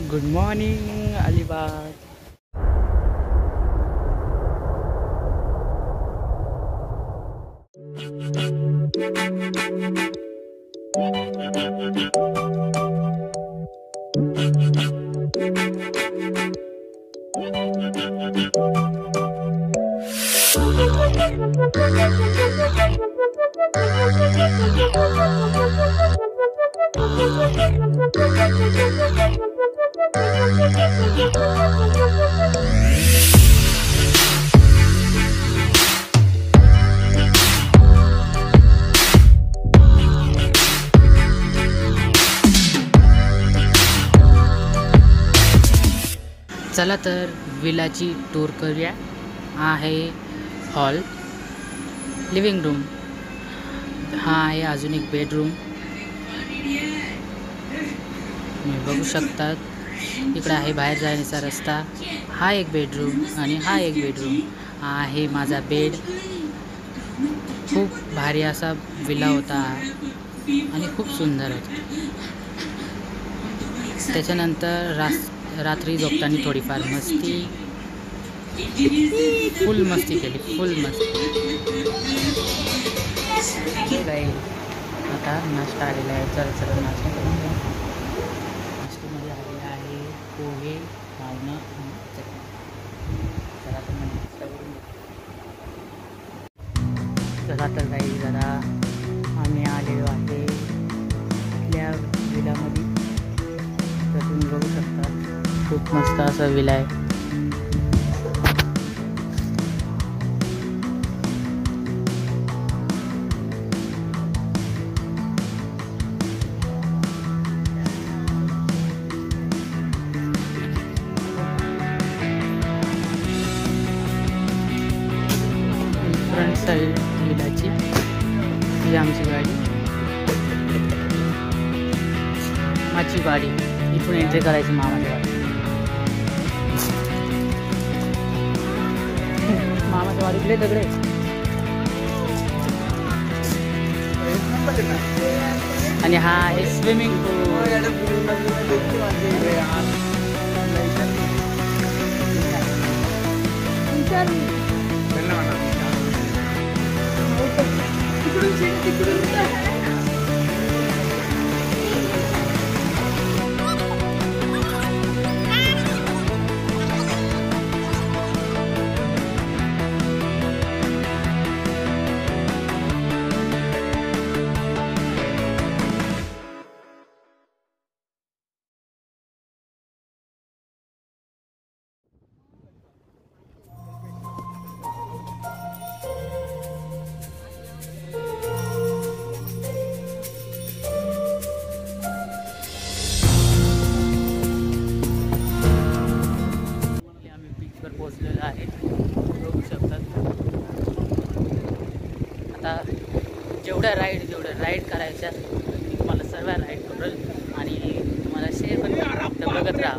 Good morning Alibag. चला तर विलाची tour करूया। हा आहे हॉल, लिव्हिंग रूम, हा आहे अजून एक बेडरूम। तुम्ही बघू शकता इकडे आहे बाहेर जाण्याचा रस्ता। हा एक बेडरूम आणि हा एक बेडरूम। हा आहे माझा बेड। खूप भारी असा विला होता आणि खूप सुंदर होता। त्याच्यानंतर रात्री झोपताना थोडीफार मस्ती, फुल मस्ती केली, फुल मस्ती। आता नाश्ता आलेला आहे, चला नाश्ता करून घ्या। नाश्त्यामध्ये आलेला आहे पोहे, खावणं आणि चटणी। चला तर नाश्ता करून घ्या। चला तर काही जरा आम्ही आलेलो आहे आपल्या विलामध्ये। तर तुम्ही बघू शकता खूप मस्त असा विला आहे। फ्रंट साइड विलाची ही आमची गाडी, माझी गाडी। इथून एंट्री करायची मामाच्या गाडी। मामाच्या वाडीकडे दगडे। आणि हा आहे स्विमिंग पूल। पोहोचलेला आहे, बघू शकतात। आता जेवढ्या राईड करायच्या तुम्हाला सर्व राईड करेल आणि तुम्हाला शेअर पण बघत राहा।